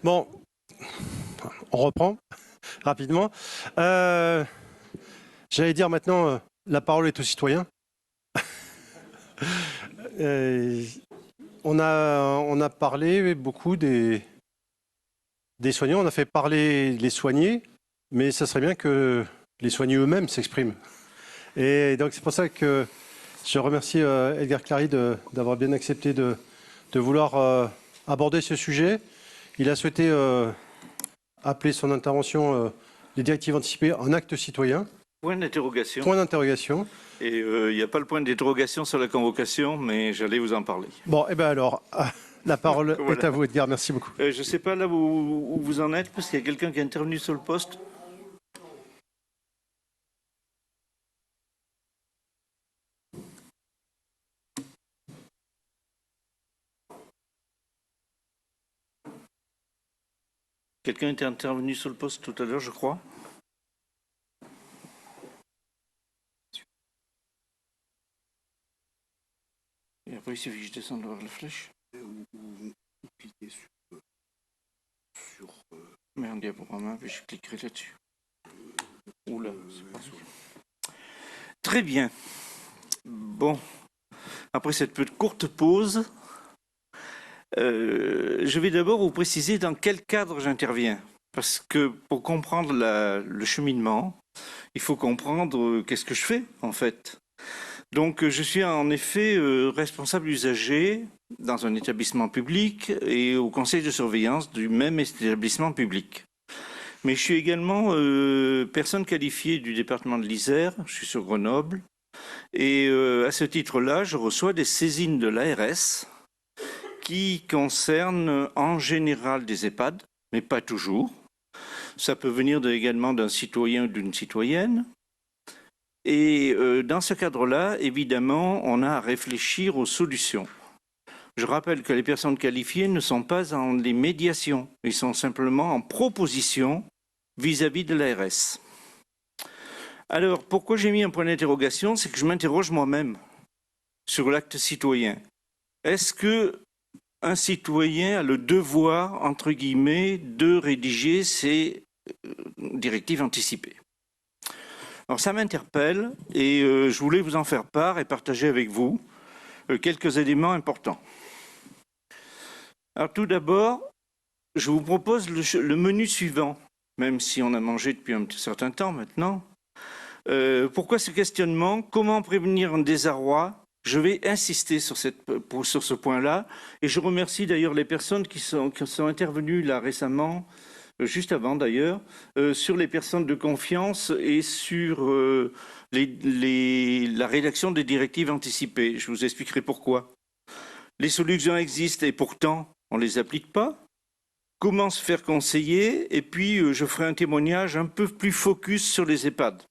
Bon, on reprend rapidement. J'allais dire maintenant, la parole est aux citoyens. On a parlé beaucoup des soignants, on a fait parler les soignés, mais ça serait bien que les soignés eux-mêmes s'expriment. Et donc c'est pour ça que je remercie Edgar Clary d'avoir bien accepté de vouloir aborder ce sujet. Il a souhaité appeler son intervention les directives anticipées en acte citoyen. Point d'interrogation. Point d'interrogation. Et il n'y a pas le point d'interrogation sur la convocation, mais j'allais vous en parler. Bon, et bien alors, la parole Voilà. est à vous, Edgar. Merci beaucoup. Je ne sais pas là où vous en êtes, parce qu'il y a quelqu'un qui est intervenu sur le poste. Quelqu'un était intervenu sur le poste tout à l'heure, je crois. Et après, il suffit que je descende vers la flèche. Ou cliquer sur mais un diaporama, puis je cliquerai là-dessus. Oula, c'est pas sûr. Très bien. Bon, après cette petite courte pause, je vais d'abord vous préciser dans quel cadre j'interviens. Parce que pour comprendre le cheminement, il faut comprendre qu'est-ce que je fais en fait. Donc je suis en effet responsable usager dans un établissement public et au conseil de surveillance du même établissement public. Mais je suis également personne qualifiée du département de l'Isère, je suis sur Grenoble. Et à ce titre-là, je reçois des saisines de l'ARS qui concernent en général des EHPAD, mais pas toujours. Ça peut venir également d'un citoyen ou d'une citoyenne. Et dans ce cadre-là, évidemment, on a à réfléchir aux solutions. Je rappelle que les personnes qualifiées ne sont pas en les médiations, ils sont simplement en proposition vis-à-vis de l'ARS. Alors, pourquoi j'ai mis un point d'interrogation? C'est que je m'interroge moi-même sur l'acte citoyen. Est-ce qu'un citoyen a le devoir, entre guillemets, de rédiger ses directives anticipées? Alors ça m'interpelle et je voulais vous en faire part et partager avec vous quelques éléments importants. Alors tout d'abord, je vous propose le menu suivant, même si on a mangé depuis un certain temps maintenant. Pourquoi ce questionnement? Comment prévenir un désarroi? Je vais insister sur ce point-là et je remercie d'ailleurs les personnes qui sont intervenues là récemment, juste avant d'ailleurs, sur les personnes de confiance et sur la rédaction des directives anticipées. Je vous expliquerai pourquoi. Les solutions existent et pourtant on ne les applique pas. Comment se faire conseiller? Et puis je ferai un témoignage un peu plus focus sur les EHPAD.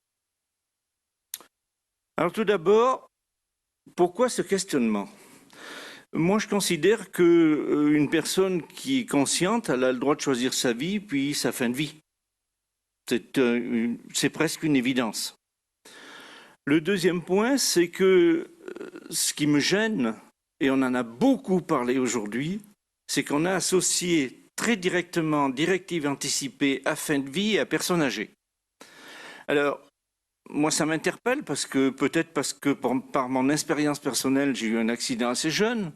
Alors tout d'abord, pourquoi ce questionnement? Moi, je considère qu'une personne qui est consciente, elle a le droit de choisir sa vie puis sa fin de vie. C'est presque une évidence. Le deuxième point, c'est que ce qui me gêne, et on en a beaucoup parlé aujourd'hui, c'est qu'on a associé très directement directive anticipée à fin de vie et à personnes âgées. Alors, moi, ça m'interpelle parce que par mon expérience personnelle, j'ai eu un accident assez jeune.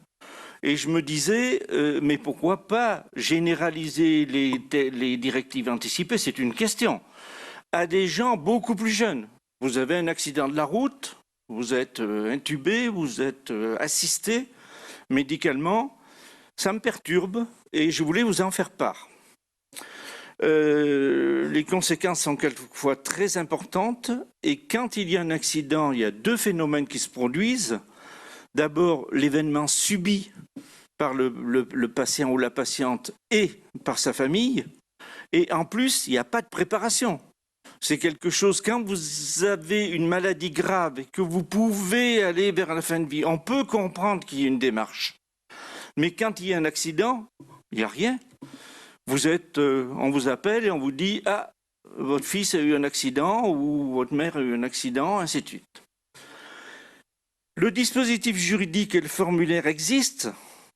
Et je me disais, mais pourquoi pas généraliser les directives anticipées? C'est une question. À des gens beaucoup plus jeunes. Vous avez un accident de la route, vous êtes intubé, vous êtes assisté médicalement. Ça me perturbe et je voulais vous en faire part. Les conséquences sont quelquefois très importantes et quand il y a un accident, il y a deux phénomènes qui se produisent. D'abord, l'événement subi par le patient ou la patiente et par sa famille. Et en plus, il n'y a pas de préparation. C'est quelque chose, quand vous avez une maladie grave et que vous pouvez aller vers la fin de vie, on peut comprendre qu'il y ait une démarche. Mais quand il y a un accident, il n'y a rien. On vous appelle et on vous dit « Ah, votre fils a eu un accident » ou « Votre mère a eu un accident », ainsi de suite. Le dispositif juridique et le formulaire existent,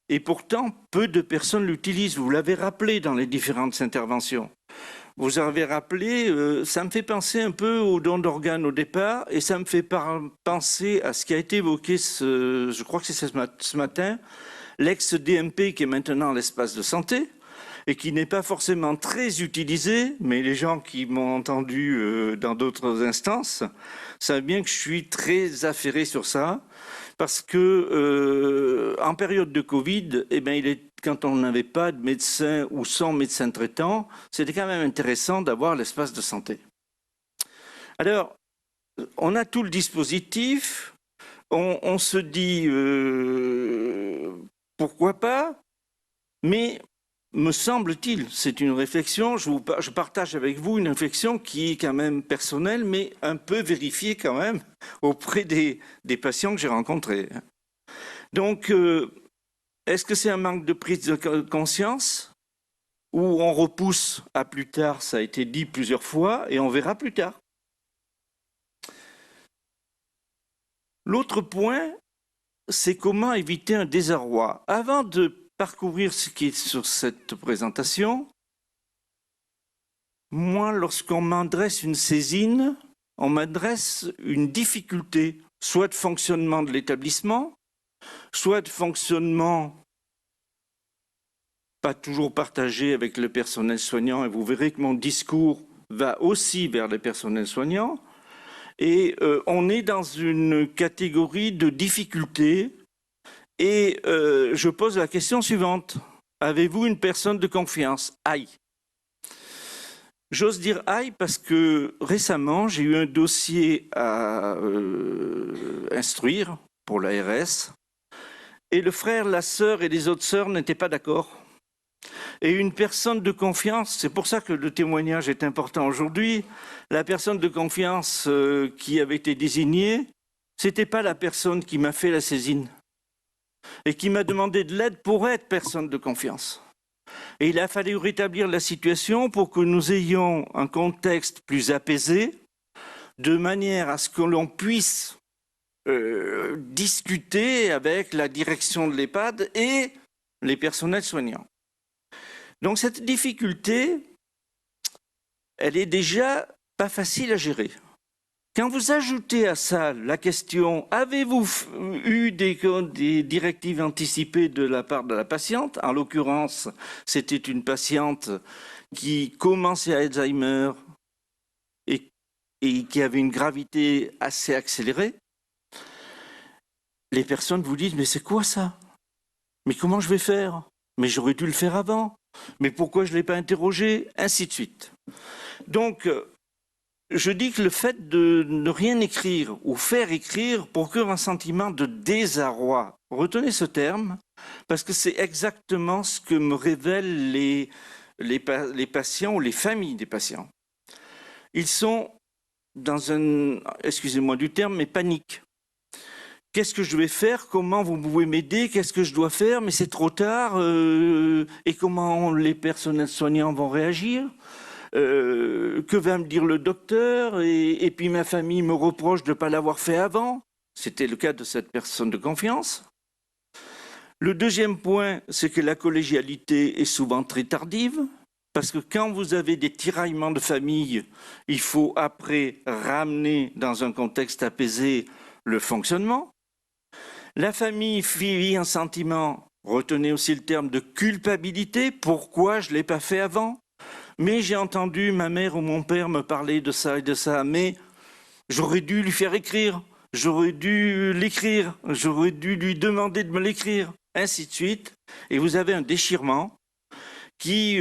Et pourtant, peu de personnes l'utilisent. Vous l'avez rappelé dans les différentes interventions. Vous avez rappelé, ça me fait penser un peu au don d'organes au départ, et ça me fait penser à ce qui a été évoqué, je crois que c'est ce matin, l'ex-DMP qui est maintenant l'espace de santé, et qui n'est pas forcément très utilisé, mais les gens qui m'ont entendu dans d'autres instances savent bien que je suis très affairé sur ça, parce que en période de Covid, eh bien, quand on n'avait pas de médecin ou sans médecin traitant, c'était quand même intéressant d'avoir l'espace de santé. Alors, on a tout le dispositif, on se dit pourquoi pas, mais me semble-t-il, c'est une réflexion, je partage avec vous une réflexion qui est quand même personnelle, mais un peu vérifiée quand même auprès des patients que j'ai rencontrés. Donc, est-ce que c'est un manque de prise de conscience ou on repousse à plus tard, ça a été dit plusieurs fois, et on verra plus tard. L'autre point, c'est comment éviter un désarroi. Avant de parcourir ce qui est sur cette présentation, moi, lorsqu'on m'adresse une saisine, on m'adresse une difficulté, soit de fonctionnement de l'établissement, soit de fonctionnement pas toujours partagé avec le personnel soignant, et vous verrez que mon discours va aussi vers les personnels soignants, et on est dans une catégorie de difficultés, et je pose la question suivante. Avez-vous une personne de confiance? Aïe. J'ose dire aïe parce que récemment, j'ai eu un dossier à instruire pour l'ARS, et le frère, la sœur et les autres sœurs n'étaient pas d'accord. Et une personne de confiance, c'est pour ça que le témoignage est important aujourd'hui, la personne de confiance qui avait été désignée, c'était pas la personne qui m'a fait la saisine et qui m'a demandé de l'aide pour être personne de confiance. Et il a fallu rétablir la situation pour que nous ayons un contexte plus apaisé, de manière à ce que l'on puisse discuter avec la direction de l'EHPAD et les personnels soignants. Donc cette difficulté, elle est déjà pas facile à gérer. Quand vous ajoutez à ça la question, avez-vous eu des directives anticipées de la part de la patiente? En l'occurrence, c'était une patiente qui commençait Alzheimer et qui avait une gravité assez accélérée. Les personnes vous disent, mais c'est quoi ça? Mais comment je vais faire? Mais j'aurais dû le faire avant. Mais pourquoi je ne l'ai pas interrogé? Ainsi de suite. Donc, je dis que le fait de ne rien écrire ou faire écrire procure un sentiment de désarroi. Retenez ce terme, parce que c'est exactement ce que me révèlent les patients ou les familles des patients. Ils sont dans un, excusez-moi du terme, mais panique. Qu'est-ce que je vais faire? Comment vous pouvez m'aider? Qu'est-ce que je dois faire? Mais c'est trop tard. Et comment les personnels soignants vont réagir? Que va me dire le docteur? Et puis ma famille me reproche de ne pas l'avoir fait avant. C'était le cas de cette personne de confiance. Le deuxième point, c'est que la collégialité est souvent très tardive. Parce que quand vous avez des tiraillements de famille, il faut après ramener dans un contexte apaisé le fonctionnement. La famille vit un sentiment, retenez aussi le terme de culpabilité, pourquoi je ne l'ai pas fait avant? Mais j'ai entendu ma mère ou mon père me parler de ça et de ça, mais j'aurais dû lui faire écrire, j'aurais dû l'écrire, j'aurais dû lui demander de me l'écrire, ainsi de suite. Et vous avez un déchirement qui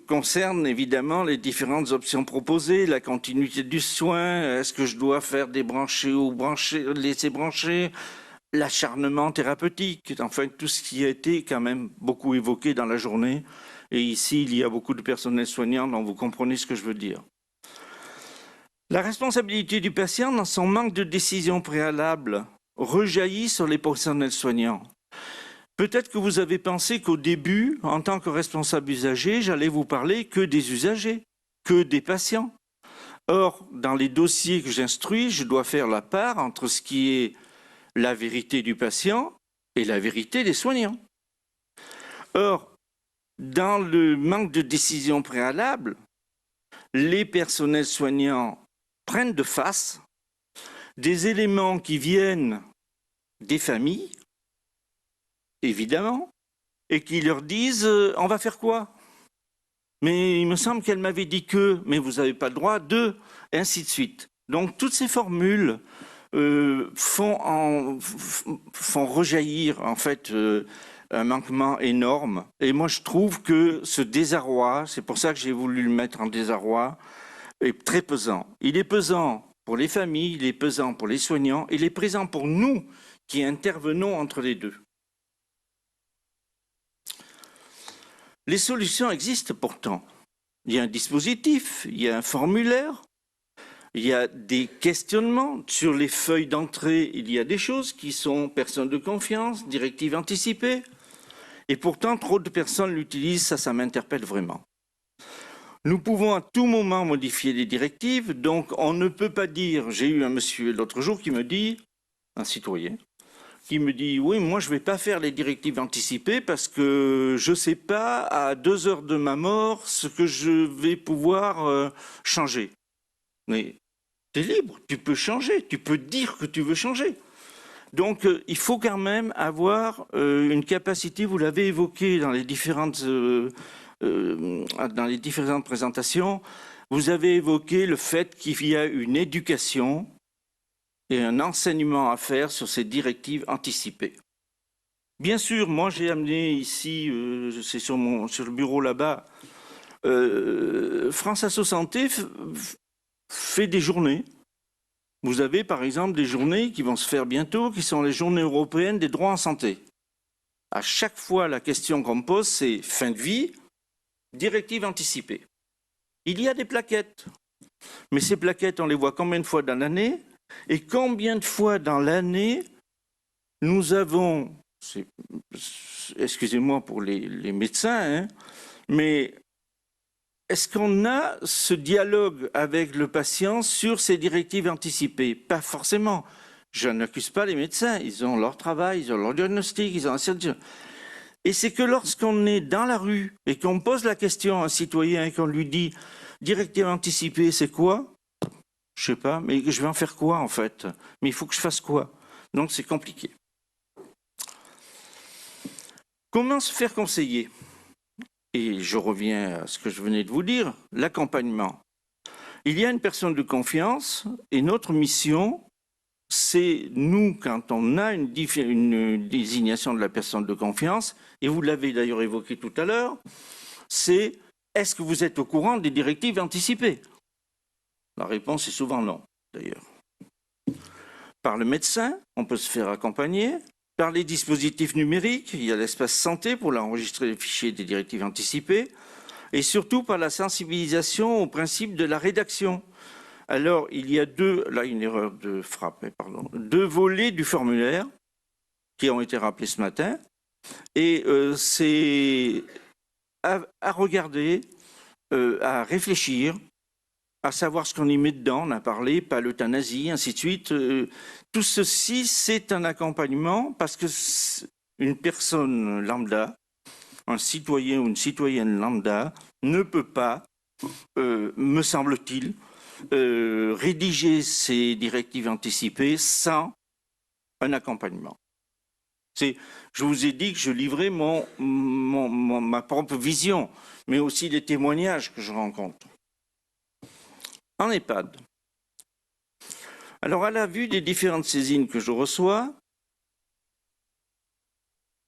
concerne évidemment les différentes options proposées, la continuité du soin, est-ce que je dois faire débrancher ou laisser brancher, l'acharnement thérapeutique, enfin tout ce qui a été quand même beaucoup évoqué dans la journée. Et ici, il y a beaucoup de personnel soignant, donc vous comprenez ce que je veux dire. La responsabilité du patient dans son manque de décision préalable rejaillit sur les personnels soignants. Peut-être que vous avez pensé qu'au début, en tant que responsable usager, j'allais vous parler que des usagers, que des patients. Or, dans les dossiers que j'instruis, je dois faire la part entre ce qui est la vérité du patient et la vérité des soignants. Or, dans le manque de décision préalable, les personnels soignants prennent de face des éléments qui viennent des familles, évidemment, et qui leur disent on va faire quoi? Mais il me semble qu'elle m'avait dit que, mais vous n'avez pas le droit de, et ainsi de suite. Donc toutes ces formules font rejaillir en fait un manquement énorme. Et moi je trouve que ce désarroi, c'est pour ça que j'ai voulu le mettre en désarroi, est très pesant. Il est pesant pour les familles, il est pesant pour les soignants, il est présent pour nous qui intervenons entre les deux. Les solutions existent pourtant. Il y a un dispositif, il y a un formulaire, il y a des questionnements. Sur les feuilles d'entrée, il y a des choses qui sont personnes de confiance, directives anticipées. Et pourtant, trop de personnes l'utilisent, ça m'interpelle vraiment. Nous pouvons à tout moment modifier les directives, donc on ne peut pas dire... J'ai eu un monsieur l'autre jour qui me dit, un citoyen, qui me dit « Oui, moi je ne vais pas faire les directives anticipées parce que je ne sais pas à 2 heures de ma mort ce que je vais pouvoir changer. » Mais tu es libre, tu peux changer, tu peux dire que tu veux changer. Donc il faut quand même avoir une capacité, vous l'avez évoqué dans les différentes présentations, vous avez évoqué le fait qu'il y a une éducation et un enseignement à faire sur ces directives anticipées. Bien sûr, moi j'ai amené ici, c'est sur le bureau là-bas, France Asso Santé fait des journées. Vous avez par exemple des journées qui vont se faire bientôt, qui sont les journées européennes des droits en santé. À chaque fois, la question qu'on me pose, c'est fin de vie, directive anticipée. Il y a des plaquettes, mais ces plaquettes, on les voit combien de fois dans l'année? Et combien de fois dans l'année nous avons, excusez-moi pour les médecins, hein, mais est-ce qu'on a ce dialogue avec le patient sur ces directives anticipées? Pas forcément. Je n'accuse pas les médecins, ils ont leur travail, ils ont leur diagnostic, ils ont un certain... Et c'est que lorsqu'on est dans la rue et qu'on pose la question à un citoyen et qu'on lui dit « directive anticipée, c'est quoi ?» Je ne sais pas, mais je vais en faire quoi en fait? Mais il faut que je fasse quoi? Donc c'est compliqué. Comment se faire conseiller? Et je reviens à ce que je venais de vous dire, l'accompagnement. Il y a une personne de confiance et notre mission, c'est nous, quand on a une désignation de la personne de confiance, et vous l'avez d'ailleurs évoqué tout à l'heure, c'est est-ce que vous êtes au courant des directives anticipées? La réponse est souvent non, d'ailleurs. Par le médecin, on peut se faire accompagner. Par les dispositifs numériques, il y a l'espace santé pour enregistrer les fichiers des directives anticipées. Et surtout par la sensibilisation au principe de la rédaction. Alors, il y a deux volets du formulaire qui ont été rappelés ce matin. Et c'est à regarder, à réfléchir, à savoir ce qu'on y met dedans, on a parlé, pas l'euthanasie, ainsi de suite. Tout ceci, c'est un accompagnement parce que une personne lambda, un citoyen ou une citoyenne lambda, ne peut pas, me semble-t-il, rédiger ces directives anticipées sans un accompagnement. Je vous ai dit que je livrais ma propre vision, mais aussi les témoignages que je rencontre. En EHPAD. Alors, à la vue des différentes saisines que je reçois,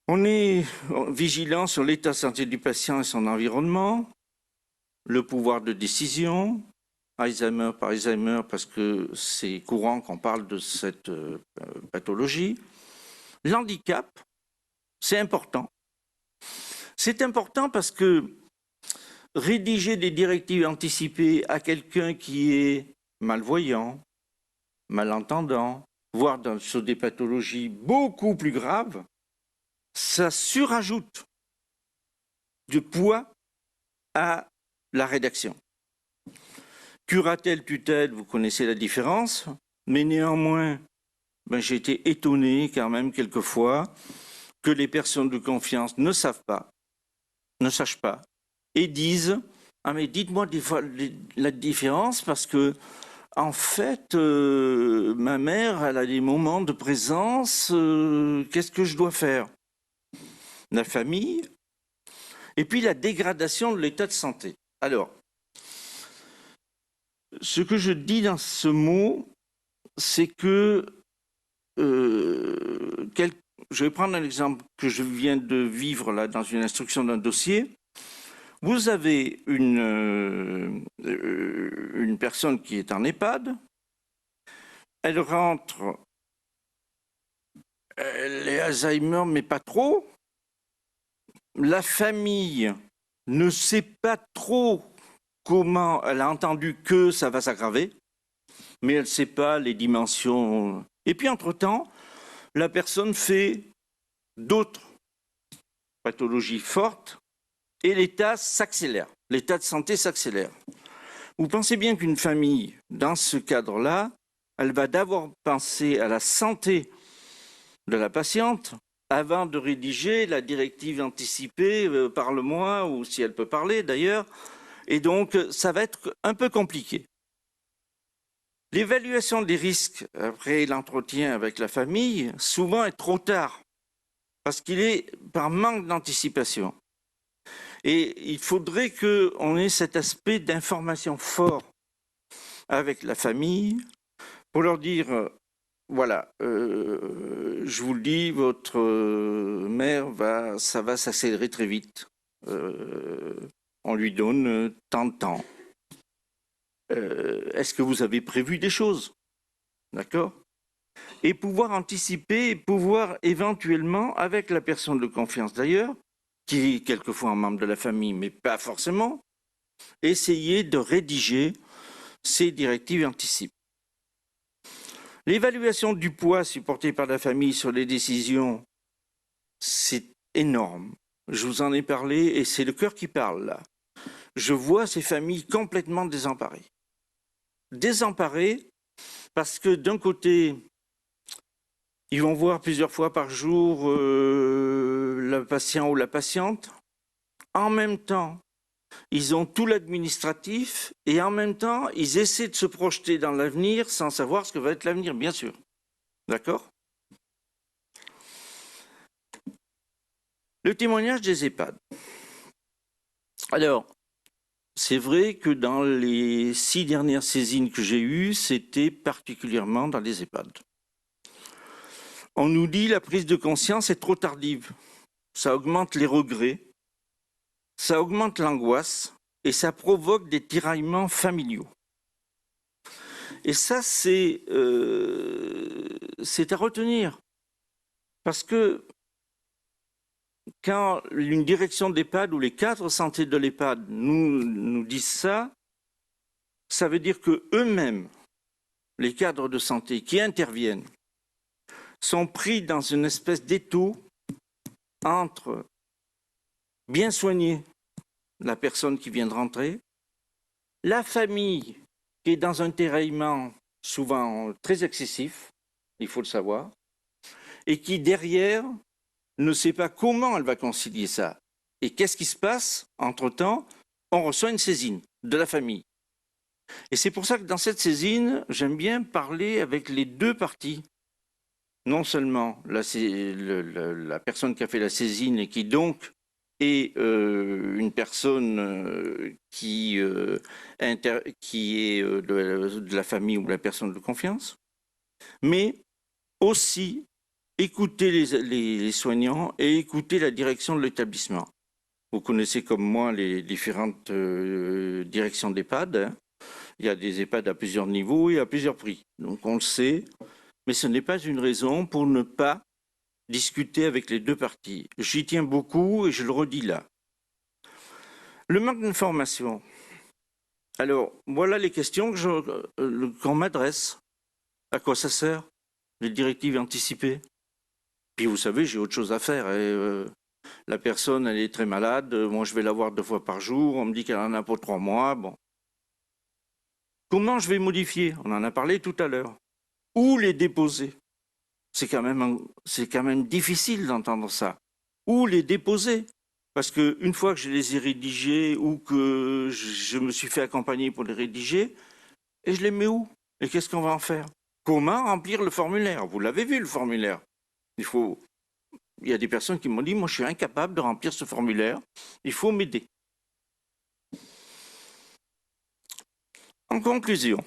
on est vigilant sur l'état de santé du patient et son environnement, le pouvoir de décision, Alzheimer par Alzheimer, parce que c'est courant qu'on parle de cette pathologie. L'handicap, c'est important. C'est important parce que rédiger des directives anticipées à quelqu'un qui est malvoyant, malentendant, voire sur des pathologies beaucoup plus graves, ça surajoute du poids à la rédaction. Curatelle, tutelle, vous connaissez la différence, mais néanmoins, j'ai été étonné quand même quelquefois que les personnes de confiance ne sachent pas, et disent « Ah mais dites-moi la différence parce que en fait, ma mère, elle a des moments de présence, qu'est-ce que je dois faire ?» La famille, et puis la dégradation de l'état de santé. Alors, ce que je dis dans ce mot, c'est que je vais prendre un exemple que je viens de vivre là dans une instruction d'un dossier. Vous avez une personne qui est en EHPAD, elle rentre, elle est Alzheimer, mais pas trop. La famille ne sait pas trop comment, elle a entendu que ça va s'aggraver, mais elle ne sait pas les dimensions. Et puis, entre-temps, la personne fait d'autres pathologies fortes et l'état s'accélère, l'état de santé s'accélère. Vous pensez bien qu'une famille, dans ce cadre-là, elle va d'abord penser à la santé de la patiente avant de rédiger la directive anticipée, parle-moi, ou si elle peut parler d'ailleurs, et donc ça va être un peu compliqué. L'évaluation des risques après l'entretien avec la famille, souvent est trop tard, parce qu'il est par manque d'anticipation. Et il faudrait qu'on ait cet aspect d'information fort avec la famille pour leur dire, voilà, je vous le dis, votre mère, ça va s'accélérer très vite. On lui donne tant de temps. Est-ce que vous avez prévu des choses? D'accord? Et pouvoir anticiper, et pouvoir éventuellement, avec la personne de confiance d'ailleurs, qui est quelquefois un membre de la famille, mais pas forcément, essayer de rédiger ces directives anticipées. L'évaluation du poids supporté par la famille sur les décisions, c'est énorme. Je vous en ai parlé et c'est le cœur qui parle là. Je vois ces familles complètement désemparées. Désemparées parce que d'un côté, ils vont voir plusieurs fois par jour le patient ou la patiente. En même temps, ils ont tout l'administratif et en même temps, ils essaient de se projeter dans l'avenir sans savoir ce que va être l'avenir, bien sûr. D'accord? Le témoignage des EHPAD. Alors, c'est vrai que dans les 6 dernières saisines que j'ai eues, c'était particulièrement dans les EHPAD. On nous dit que la prise de conscience est trop tardive. Ça augmente les regrets, ça augmente l'angoisse et ça provoque des tiraillements familiaux. Et ça, c'est à retenir. Parce que quand une direction d'EHPAD ou les cadres santé de l'EHPAD nous disent ça, ça veut dire qu'eux-mêmes, les cadres de santé qui interviennent, sont pris dans une espèce d'étau entre bien soigner la personne qui vient de rentrer, la famille qui est dans un tiraillement souvent très excessif, il faut le savoir, et qui derrière ne sait pas comment elle va concilier ça. Et qu'est-ce qui se passe? Entre-temps, on reçoit une saisine de la famille. Et c'est pour ça que dans cette saisine, j'aime bien parler avec les deux parties. Non seulement la personne qui a fait la saisine et qui donc est une personne qui est de la famille ou de la personne de confiance, mais aussi écouter les soignants et écouter la direction de l'établissement. Vous connaissez comme moi les différentes directions d'EHPAD. Hein. Il y a des EHPAD à plusieurs niveaux et à plusieurs prix. Donc on le sait, mais ce n'est pas une raison pour ne pas discuter avec les deux parties. J'y tiens beaucoup et je le redis là. Le manque d'information. Alors, voilà les questions qu'on m'adresse. À quoi ça sert? Les directives anticipées? Puis vous savez, j'ai autre chose à faire. Et, la personne, elle est très malade. Moi, je vais la voir 2 fois par jour. On me dit qu'elle en a pour 3 mois. Bon. Comment je vais modifier? On en a parlé tout à l'heure. Où les déposer? C'est quand même difficile d'entendre ça. Ou les déposer. Parce qu'une fois que je les ai rédigés ou que je me suis fait accompagner pour les rédiger, et je les mets où? Et qu'est-ce qu'on va en faire? Comment remplir le formulaire? Vous l'avez vu, le formulaire. Il y a des personnes qui m'ont dit, moi je suis incapable de remplir ce formulaire, il faut m'aider. En conclusion,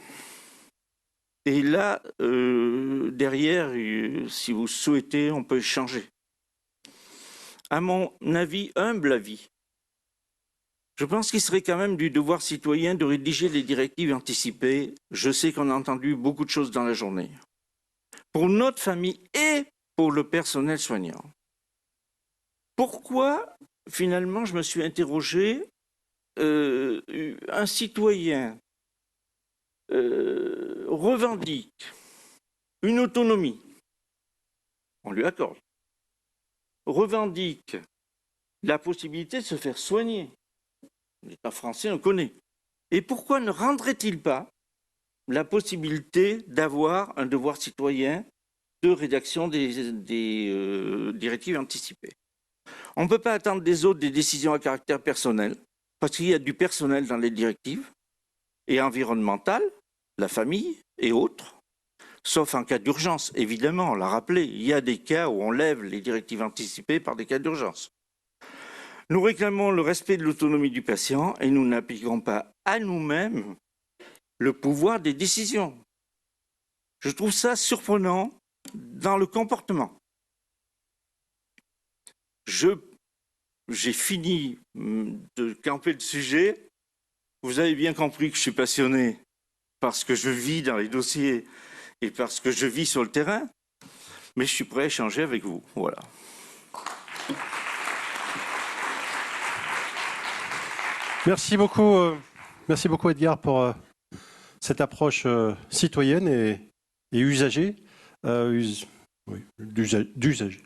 et là, derrière, si vous souhaitez, on peut échanger. À mon humble avis, je pense qu'il serait quand même du devoir citoyen de rédiger les directives anticipées. Je sais qu'on a entendu beaucoup de choses dans la journée. Pour notre famille et pour le personnel soignant. Pourquoi, finalement, je me suis interrogé, un citoyen revendique une autonomie, on lui accorde, revendique la possibilité de se faire soigner. L'État français, on connaît. Et pourquoi ne rendrait-il pas la possibilité d'avoir un devoir citoyen de rédaction des directives anticipées? On ne peut pas attendre des autres des décisions à caractère personnel, parce qu'il y a du personnel dans les directives, et environnementales, la famille et autres, sauf en cas d'urgence. Évidemment, on l'a rappelé, il y a des cas où on lève les directives anticipées par des cas d'urgence. Nous réclamons le respect de l'autonomie du patient et nous n'appliquons pas à nous-mêmes le pouvoir des décisions. Je trouve ça surprenant dans le comportement. J'ai fini de camper le sujet. Vous avez bien compris que je suis passionné parce que je vis dans les dossiers et parce que je vis sur le terrain, mais je suis prêt à échanger avec vous. Voilà. Merci beaucoup Edgar pour cette approche citoyenne et usagée, d'usager.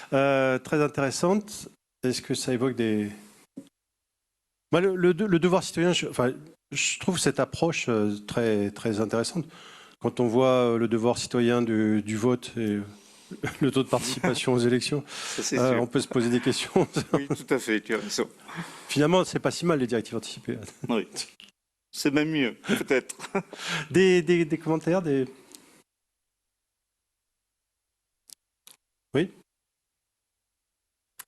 Très intéressante. Est-ce que ça évoque des... Moi, le devoir citoyen, je trouve cette approche très, très intéressante. Quand on voit le devoir citoyen du vote et le taux de participation aux élections, on peut se poser des questions. Oui, tout à fait, tu as raison. Finalement, c'est pas si mal les directives anticipées. Oui, c'est même mieux, peut-être. Des commentaires, Oui.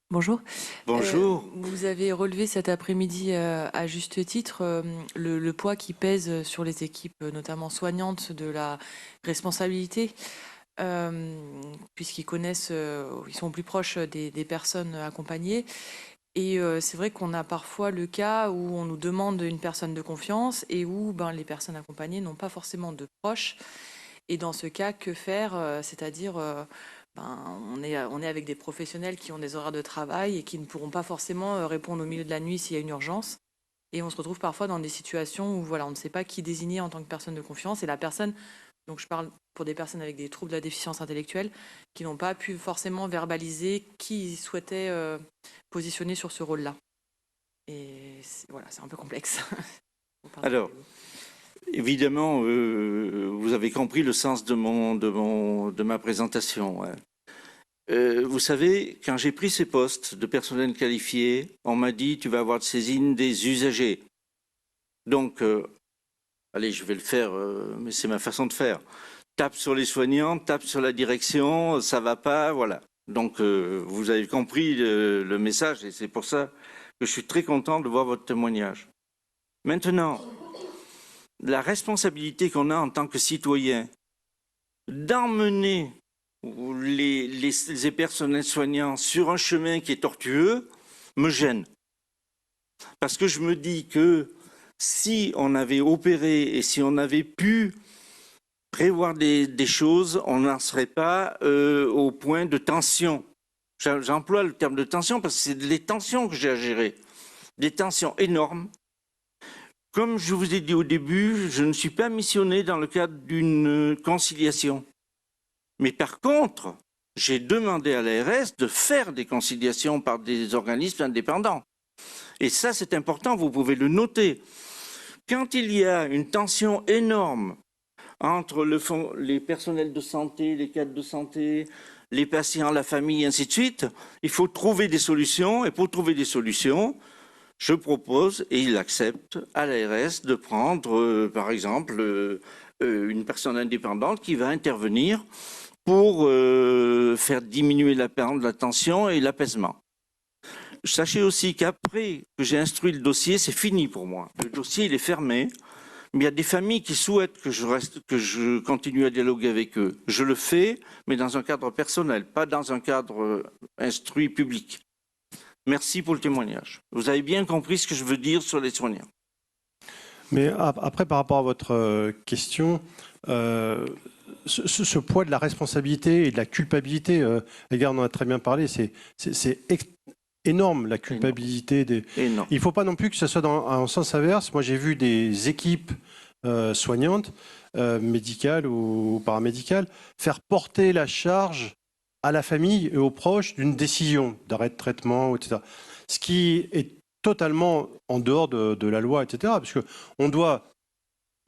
Bonjour. Bonjour. Vous avez relevé cet après-midi à juste titre le poids qui pèse sur les équipes, notamment soignantes, de la responsabilité, puisqu'ils connaissent, ils sont plus proches des personnes accompagnées. Et c'est vrai qu'on a parfois le cas où on nous demande une personne de confiance et où les personnes accompagnées n'ont pas forcément de proches. Et dans ce cas, que faire? C'est-à-dire... on est avec des professionnels qui ont des horaires de travail et qui ne pourront pas forcément répondre au milieu de la nuit s'il y a une urgence. Et on se retrouve parfois dans des situations où on ne sait pas qui désigner en tant que personne de confiance. Et la personne, donc je parle pour des personnes avec des troubles de la déficience intellectuelle, qui n'ont pas pu forcément verbaliser qui ils souhaitaient positionner sur ce rôle-là. Et c'est un peu complexe. Alors, évidemment, vous avez compris le sens de ma présentation. Vous savez, quand j'ai pris ces postes de personnel qualifié, on m'a dit « tu vas avoir de saisine des usagers ». Donc, allez, je vais le faire, mais c'est ma façon de faire. Tape sur les soignants, tape sur la direction, ça va pas, voilà. Donc, vous avez compris le message et c'est pour ça que je suis très content de voir votre témoignage. Maintenant, la responsabilité qu'on a en tant que citoyen d'emmener les personnels soignants sur un chemin qui est tortueux me gêne. Parce que je me dis que si on avait opéré et si on avait pu prévoir des choses, on n'en serait pas au point de tension. J'emploie le terme de tension parce que c'est les tensions que j'ai à gérer. Des tensions énormes. Comme je vous ai dit au début, je ne suis pas missionné dans le cadre d'une conciliation. Mais par contre, j'ai demandé à l'ARS de faire des conciliations par des organismes indépendants. Et ça, c'est important, vous pouvez le noter. Quand il y a une tension énorme entre les personnels de santé, les cadres de santé, les patients, la famille, ainsi de suite. Il faut trouver des solutions. Et pour trouver des solutions, je propose, et il accepte, à l'ARS de prendre, par exemple, une personne indépendante qui va intervenir pour faire diminuer la tension et l'apaisement. Sachez aussi qu'après que j'ai instruit le dossier, c'est fini pour moi. Le dossier, il est fermé. Mais il y a des familles qui souhaitent que je continue à dialoguer avec eux. Je le fais, mais dans un cadre personnel, pas dans un cadre instruit public. Merci pour le témoignage. Vous avez bien compris ce que je veux dire sur les soignants. Mais après, par rapport à votre question, ce poids de la responsabilité et de la culpabilité, les gars, on en a très bien parlé, c'est énorme, la culpabilité. Énorme. Il ne faut pas non plus que ce soit en sens inverse. Moi, j'ai vu des équipes soignantes, médicales ou paramédicales, faire porter la charge à la famille et aux proches d'une décision d'arrêt de traitement, etc. Ce qui est totalement en dehors de la loi, etc. Parce qu'on doit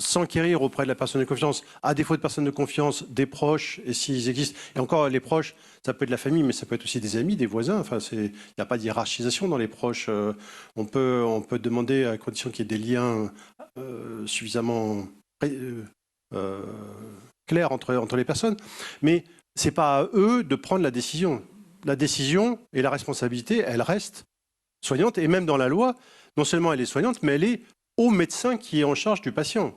s'enquérir auprès de la personne de confiance, à défaut de personne de confiance, des proches, et s'ils existent. Et encore, les proches, ça peut être la famille, mais ça peut être aussi des amis, des voisins. Enfin, il n'y a pas de hiérarchisation dans les proches. On peut demander, à condition qu'il y ait des liens suffisamment clairs entre les personnes. Mais ce n'est pas à eux de prendre la décision. La décision et la responsabilité, elle reste soignante. Et même dans la loi, non seulement elle est soignante, mais elle est au médecin qui est en charge du patient.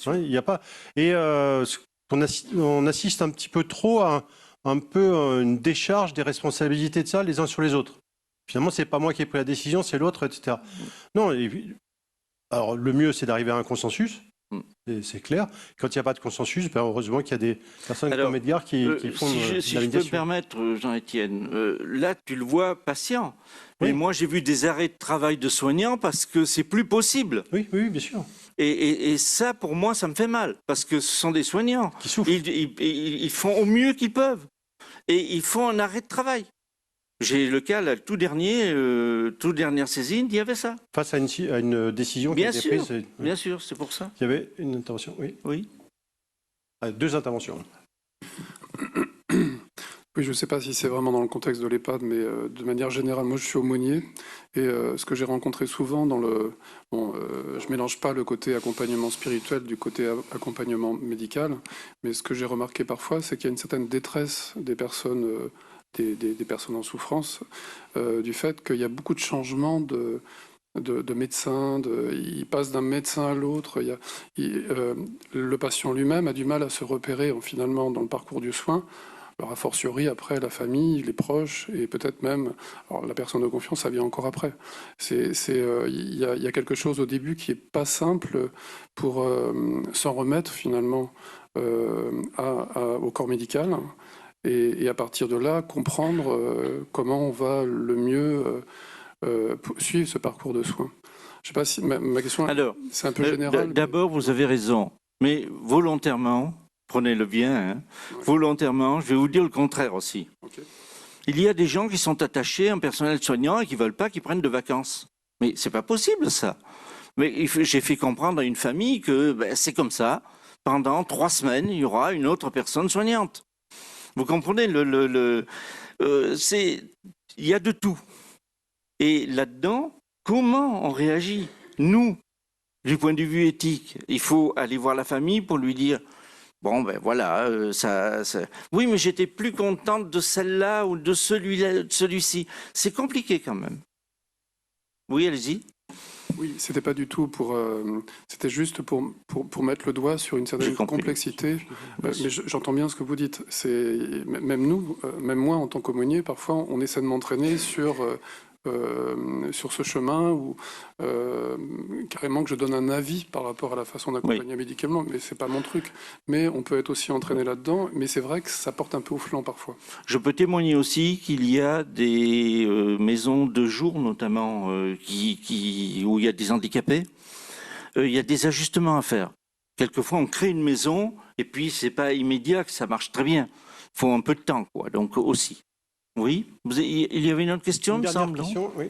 Il y a pas. Et on assiste un petit peu trop à une décharge des responsabilités de ça les uns sur les autres. Finalement, c'est pas moi qui ai pris la décision, c'est l'autre, etc. Non. Alors le mieux, c'est d'arriver à un consensus. C'est clair. Quand il n'y a pas de consensus, heureusement qu'il y a des personnes comme Edgar qui font si je peux me permettre, Jean-Étienne, là, tu le vois patient. Oui. Mais moi, j'ai vu des arrêts de travail de soignants parce que c'est plus possible. Oui, bien sûr. Et ça, pour moi, ça me fait mal parce que ce sont des soignants. Qui souffrent. Ils font au mieux qu'ils peuvent. Et ils font un arrêt de travail. J'ai le cas, là, toute dernière saisine, il y avait ça. Face à une décision qui a été prise. Bien sûr, c'est pour ça. Il y avait une intervention, oui. Oui. Deux interventions. Oui, je ne sais pas si c'est vraiment dans le contexte de l'EHPAD, mais de manière générale, moi je suis aumônier et ce que j'ai rencontré souvent je mélange pas le côté accompagnement spirituel du côté accompagnement médical, mais ce que j'ai remarqué parfois, c'est qu'il y a une certaine détresse des personnes, des personnes en souffrance, du fait qu'il y a beaucoup de changements de médecins, ils passent d'un médecin à l'autre. Le patient lui-même a du mal à se repérer finalement dans le parcours du soin. Alors, a fortiori, après, la famille, les proches, et peut-être même... Alors, la personne de confiance, ça vient encore après. Il y a quelque chose au début qui n'est pas simple pour s'en remettre, finalement, au corps médical. Et à partir de là, comprendre comment on va le mieux suivre ce parcours de soins. Je ne sais pas si... Ma question, c'est un peu général. D'abord, vous avez raison. Mais volontairement... Prenez-le bien, volontairement, je vais vous dire le contraire aussi. Okay. Il y a des gens qui sont attachés à un personnel soignant et qui ne veulent pas qu'ils prennent de vacances. Mais c'est pas possible, ça. Mais j'ai fait comprendre à une famille que c'est comme ça. Pendant 3 semaines, il y aura une autre personne soignante. Vous comprenez, il y a de tout. Et là-dedans, comment on réagit? Nous, du point de vue éthique, il faut aller voir la famille pour lui dire... Bon, voilà, oui, mais j'étais plus contente de celle-là ou de celui-ci. C'est compliqué quand même. Oui, allez-y. Oui, c'était pas du tout c'était juste pour mettre le doigt sur une certaine complexité. Mais j'entends bien ce que vous dites. Même nous, même moi en tant qu'aumônier, parfois on essaie de m'entraîner sur ce chemin où carrément que je donne un avis par rapport à la façon d'accompagner médicalement, mais c'est pas mon truc. Mais on peut être aussi entraîné là-dedans, mais c'est vrai que ça porte un peu au flanc parfois. Je peux témoigner aussi qu'il y a des maisons de jour notamment où il y a des handicapés. Il y a des ajustements à faire. Quelquefois on crée une maison et puis c'est pas immédiat que ça marche très bien. Il faut un peu de temps, quoi. Donc aussi. Oui, il y avait une autre question, me semble. Question, oui.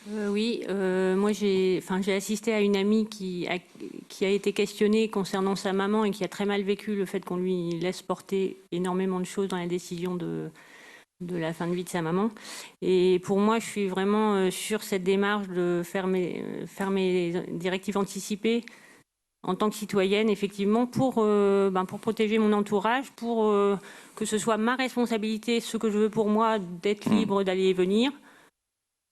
Oui, moi j'ai assisté à une amie qui a été questionnée concernant sa maman et qui a très mal vécu le fait qu'on lui laisse porter énormément de choses dans la décision de la fin de vie de sa maman. Et pour moi, je suis vraiment sur cette démarche de faire mes directives anticipées en tant que citoyenne, effectivement, pour protéger mon entourage, pour que ce soit ma responsabilité, ce que je veux pour moi, d'être libre d'aller et venir.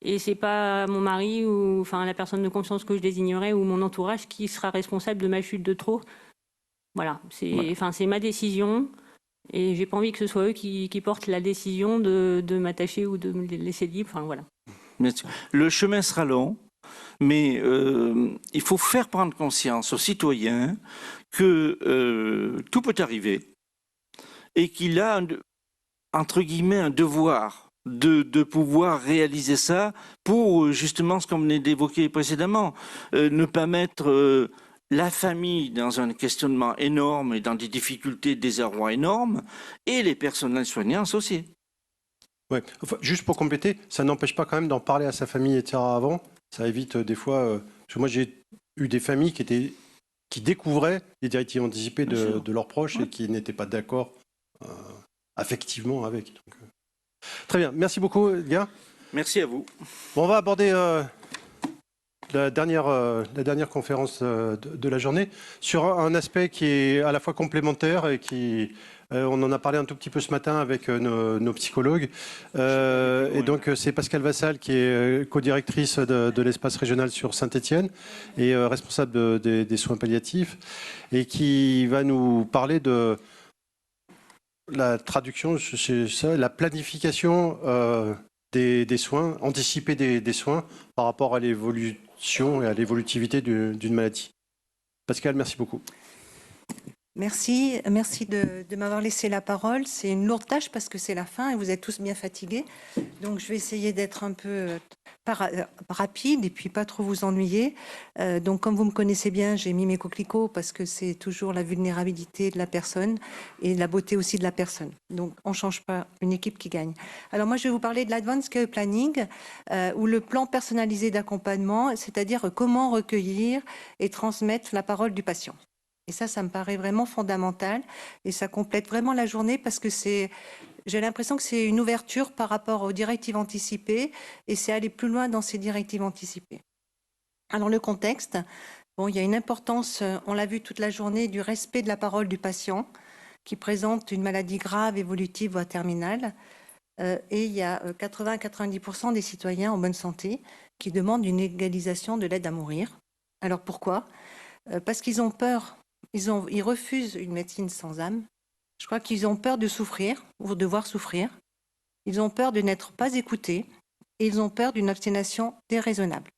Et c'est pas mon mari ou la personne de confiance que je désignerai ou mon entourage qui sera responsable de ma chute de trop. Voilà, c'est ma décision. Et j'ai pas envie que ce soit eux qui portent la décision de m'attacher ou de me laisser libre. Enfin, voilà. Le chemin sera long, mais il faut faire prendre conscience aux citoyens que tout peut arriver et qu'il a, entre guillemets, un devoir de pouvoir réaliser ça pour justement ce qu'on venait d'évoquer précédemment, ne pas mettre la famille dans un questionnement énorme et dans des difficultés, des désarrois énormes, et les personnels soignants associés. Ouais. Enfin, juste pour compléter, ça n'empêche pas quand même d'en parler à sa famille, etc. avant. Ça évite des fois... parce que moi, j'ai eu des familles qui découvraient les directives anticipées de leurs proches et qui n'étaient pas d'accord affectivement avec. Donc, très bien. Merci beaucoup, Edgar. Merci à vous. Bon, on va aborder la dernière conférence de la journée sur un aspect qui est à la fois complémentaire et qui... on en a parlé un tout petit peu ce matin avec nos psychologues. Et donc, c'est Pascal Vassal qui est co-directrice de l'espace régional sur Saint-Étienne et responsable des soins palliatifs et qui va nous parler de la traduction, c'est ça, la planification des soins, anticiper des soins par rapport à l'évolution et à l'évolutivité d'une maladie. Pascal, merci beaucoup. Merci de m'avoir laissé la parole. C'est une lourde tâche parce que c'est la fin et vous êtes tous bien fatigués. Donc je vais essayer d'être un peu rapide et puis pas trop vous ennuyer. Donc comme vous me connaissez bien, j'ai mis mes coquelicots parce que c'est toujours la vulnérabilité de la personne et la beauté aussi de la personne. Donc on ne change pas une équipe qui gagne. Alors moi je vais vous parler de l'Advanced Care Planning ou le plan personnalisé d'accompagnement, c'est-à-dire comment recueillir et transmettre la parole du patient. Et ça me paraît vraiment fondamental et ça complète vraiment la journée parce que j'ai l'impression que c'est une ouverture par rapport aux directives anticipées et c'est aller plus loin dans ces directives anticipées. Alors le contexte, bon, il y a une importance, on l'a vu toute la journée, du respect de la parole du patient qui présente une maladie grave, évolutive voire terminale. Et il y a 80-90% des citoyens en bonne santé qui demandent une égalisation de l'aide à mourir. Alors pourquoi ? Parce qu'ils ont peur. Ils refusent une médecine sans âme. Je crois qu'ils ont peur de souffrir ou de devoir souffrir. Ils ont peur de n'être pas écoutés et ils ont peur d'une obstination déraisonnable.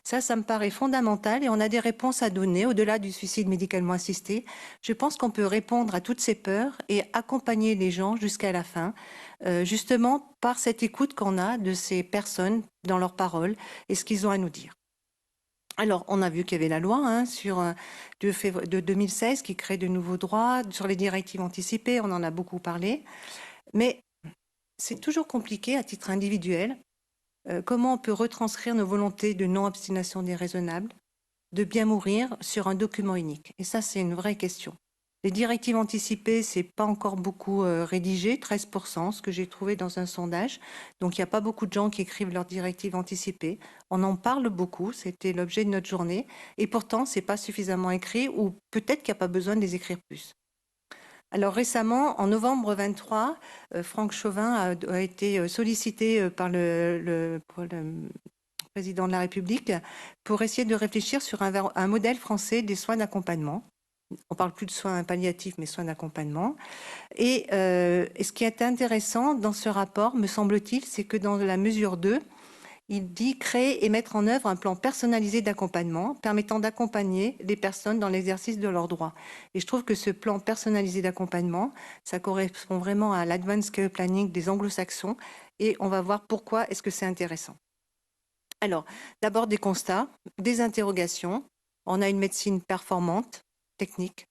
Ça me paraît fondamental et on a des réponses à donner au-delà du suicide médicalement assisté. Je pense qu'on peut répondre à toutes ces peurs et accompagner les gens jusqu'à la fin, justement par cette écoute qu'on a de ces personnes dans leurs paroles et ce qu'ils ont à nous dire. Alors, on a vu qu'il y avait la loi de 2016 qui crée de nouveaux droits sur les directives anticipées, on en a beaucoup parlé, mais c'est toujours compliqué à titre individuel. Comment on peut retranscrire nos volontés de non-obstination déraisonnable, de bien mourir sur un document unique? Et ça, c'est une vraie question. Les directives anticipées, c'est pas encore beaucoup rédigé, 13%, ce que j'ai trouvé dans un sondage. Donc, il n'y a pas beaucoup de gens qui écrivent leurs directives anticipées. On en parle beaucoup, c'était l'objet de notre journée. Et pourtant, c'est pas suffisamment écrit ou peut-être qu'il n'y a pas besoin de les écrire plus. Alors récemment, en novembre 23, Franck Chauvin a été sollicité par le président de la République pour essayer de réfléchir sur un modèle français des soins d'accompagnement. On parle plus de soins palliatifs, mais soins d'accompagnement. Et ce qui est intéressant dans ce rapport, me semble-t-il, c'est que dans la mesure 2, il dit créer et mettre en œuvre un plan personnalisé d'accompagnement permettant d'accompagner les personnes dans l'exercice de leurs droits. Et je trouve que ce plan personnalisé d'accompagnement, ça correspond vraiment à l'Advanced Care Planning des anglo-saxons et on va voir pourquoi est-ce que c'est intéressant. Alors, d'abord des constats, des interrogations. On a une médecine performante, technique,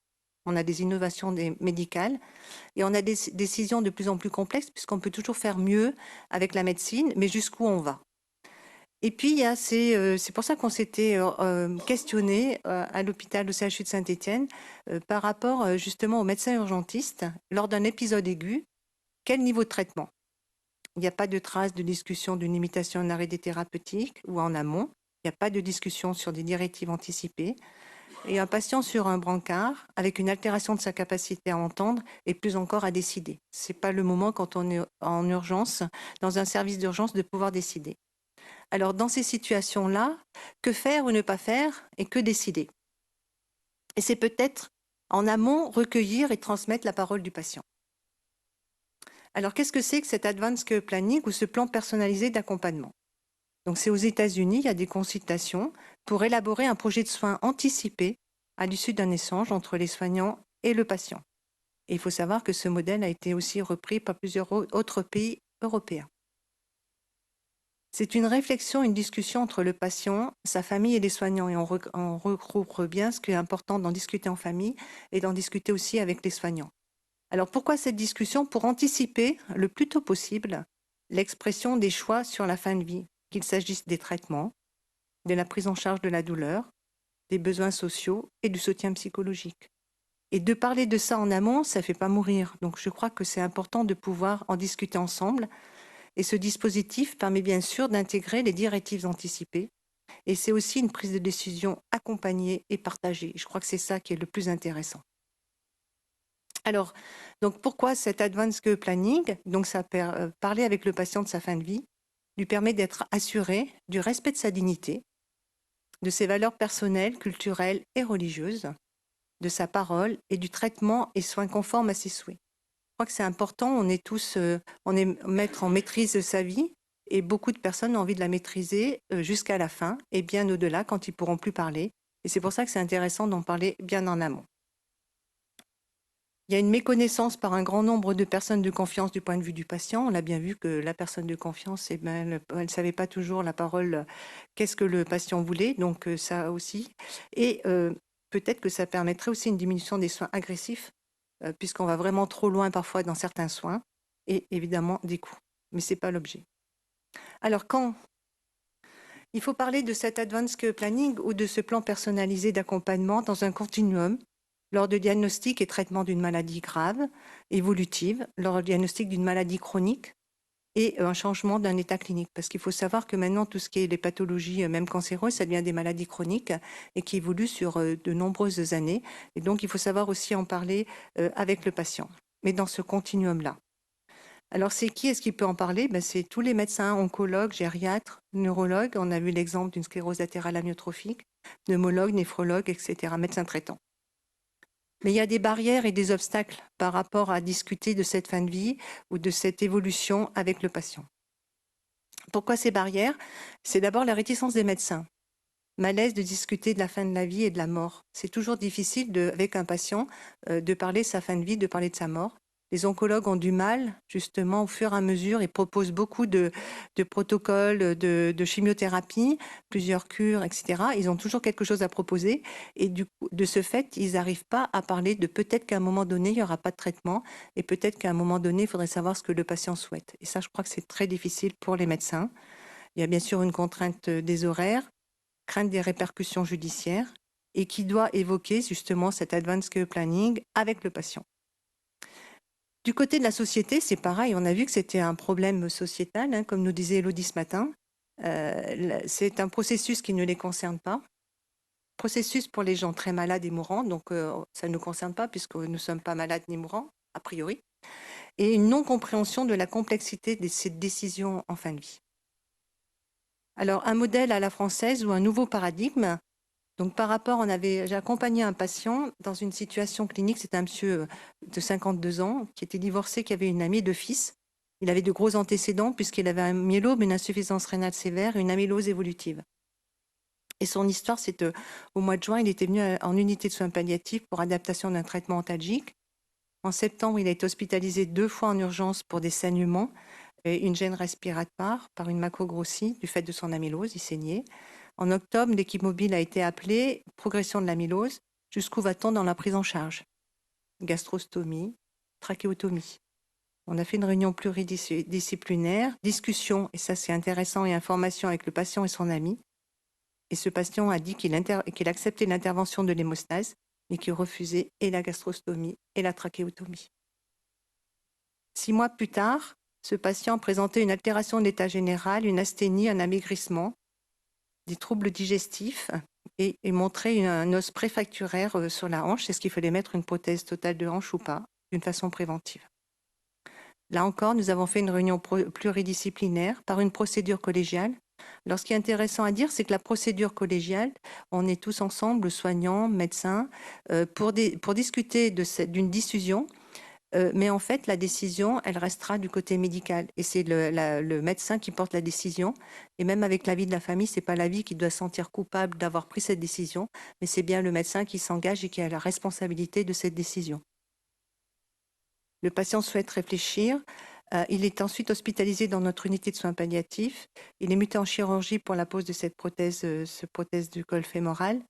on a des innovations médicales et on a des décisions de plus en plus complexes puisqu'on peut toujours faire mieux avec la médecine, mais jusqu'où on va? Et puis, c'est pour ça qu'on s'était questionné à l'hôpital au CHU de Saint-Étienne par rapport justement aux médecins urgentistes lors d'un épisode aigu. Quel niveau de traitement? Il n'y a pas de trace de discussion d'une limitation de l'arrêt thérapeutique ou en amont. Il n'y a pas de discussion sur des directives anticipées. Et un patient sur un brancard, avec une altération de sa capacité à entendre et plus encore à décider. Ce n'est pas le moment quand on est en urgence, dans un service d'urgence, de pouvoir décider. Alors, dans ces situations-là, que faire ou ne pas faire et que décider? Et c'est peut-être en amont recueillir et transmettre la parole du patient. Alors, qu'est-ce que c'est que cet Advanced Care Planning ou ce plan personnalisé d'accompagnement? Donc, c'est aux États-Unis, il y a des consultations pour élaborer un projet de soins anticipé à l'issue d'un échange entre les soignants et le patient. Et il faut savoir que ce modèle a été aussi repris par plusieurs autres pays européens. C'est une réflexion, une discussion entre le patient, sa famille et les soignants. Et on regroupe bien ce qui est important d'en discuter en famille et d'en discuter aussi avec les soignants. Alors pourquoi cette discussion? Pour anticiper le plus tôt possible l'expression des choix sur la fin de vie, qu'il s'agisse des traitements, de la prise en charge de la douleur, des besoins sociaux et du soutien psychologique. Et de parler de ça en amont, ça ne fait pas mourir. Donc je crois que c'est important de pouvoir en discuter ensemble. Et ce dispositif permet bien sûr d'intégrer les directives anticipées. Et c'est aussi une prise de décision accompagnée et partagée. Je crois que c'est ça qui est le plus intéressant. Alors, donc pourquoi cet Advanced Care Planning? Donc ça parler avec le patient de sa fin de vie lui permet d'être assuré du respect de sa dignité, de ses valeurs personnelles, culturelles et religieuses, de sa parole et du traitement et soins conformes à ses souhaits. Je crois que c'est important, on est tous, mettre en maîtrise de sa vie et beaucoup de personnes ont envie de la maîtriser jusqu'à la fin et bien au-delà quand ils pourront plus parler. Et c'est pour ça que c'est intéressant d'en parler bien en amont. Il y a une méconnaissance par un grand nombre de personnes de confiance du point de vue du patient. On a bien vu que la personne de confiance, elle ne savait pas toujours la parole, qu'est-ce que le patient voulait, donc ça aussi. Et peut-être que ça permettrait aussi une diminution des soins agressifs, puisqu'on va vraiment trop loin parfois dans certains soins, et évidemment des coûts. Mais ce n'est pas l'objet. Alors quand il faut parler de cet Advanced Care Planning ou de ce plan personnalisé d'accompagnement dans un continuum, lors de diagnostic et traitement d'une maladie grave, évolutive, lors du diagnostic d'une maladie chronique et un changement d'un état clinique. Parce qu'il faut savoir que maintenant, tout ce qui est les pathologies, même cancéreuses, ça devient des maladies chroniques et qui évoluent sur de nombreuses années. Et donc, il faut savoir aussi en parler avec le patient, mais dans ce continuum-là. Alors, c'est qui est-ce qui peut en parler? C'est tous les médecins, oncologues, gériatres, neurologues. On a vu l'exemple d'une sclérose latérale amyotrophique, pneumologues, néphrologues, etc., médecins traitants. Mais il y a des barrières et des obstacles par rapport à discuter de cette fin de vie ou de cette évolution avec le patient. Pourquoi ces barrières? C'est d'abord la réticence des médecins. Malaise de discuter de la fin de la vie et de la mort. C'est toujours difficile avec un patient de parler de sa fin de vie, de parler de sa mort. Les oncologues ont du mal, justement, au fur et à mesure, ils proposent beaucoup de protocoles, de chimiothérapie, plusieurs cures, etc. Ils ont toujours quelque chose à proposer et du coup, de ce fait, ils n'arrivent pas à parler de peut-être qu'à un moment donné, il n'y aura pas de traitement et peut-être qu'à un moment donné, il faudrait savoir ce que le patient souhaite. Et ça, je crois que c'est très difficile pour les médecins. Il y a bien sûr une contrainte des horaires, crainte des répercussions judiciaires et qui doit évoquer justement cet Advanced Care Planning avec le patient. Du côté de la société, c'est pareil, on a vu que c'était un problème sociétal, comme nous disait Élodie ce matin. C'est un processus qui ne les concerne pas. Processus pour les gens très malades et mourants, donc ça ne nous concerne pas puisque nous ne sommes pas malades ni mourants, a priori. Et une non-compréhension de la complexité de cette décision en fin de vie. Alors, un modèle à la française ou un nouveau paradigme. Donc, par rapport, j'ai accompagné un patient dans une situation clinique. C'est un monsieur de 52 ans qui était divorcé, qui avait une amie de fils. Il avait de gros antécédents puisqu'il avait un myélome, une insuffisance rénale sévère et une amylose évolutive. Et son histoire, c'est au mois de juin, il était venu en unité de soins palliatifs pour adaptation d'un traitement antalgique. En septembre, il a été hospitalisé 2 fois en urgence pour des saignements et une gêne respiratoire par une macrogrossie du fait de son amylose, il saignait. En octobre, l'équipe mobile a été appelée, progression de l'amylose, jusqu'où va-t-on dans la prise en charge? Gastrostomie, trachéotomie. On a fait une réunion pluridisciplinaire, discussion, et ça c'est intéressant, et information avec le patient et son ami. Et ce patient a dit qu'il acceptait l'intervention de l'hémostase, mais qu'il refusait et la gastrostomie et la trachéotomie. 6 mois plus tard, ce patient présentait une altération de l'état général, une asthénie, un amaigrissement, des troubles digestifs et montrait un os préfracturaire sur la hanche. Est-ce qu'il fallait mettre une prothèse totale de hanche ou pas, d'une façon préventive? Là encore, nous avons fait une réunion pluridisciplinaire par une procédure collégiale. Alors, ce qui est intéressant à dire, c'est que la procédure collégiale, on est tous ensemble, soignants, médecins, pour discuter d'une décision. Mais en fait, la décision, elle restera du côté médical. Et c'est le médecin qui porte la décision. Et même avec l'avis de la famille, ce n'est pas l'avis qui doit se sentir coupable d'avoir pris cette décision, mais c'est bien le médecin qui s'engage et qui a la responsabilité de cette décision. Le patient souhaite réfléchir. Il est ensuite hospitalisé dans notre unité de soins palliatifs. Il est muté en chirurgie pour la pose de cette prothèse du col fémoral.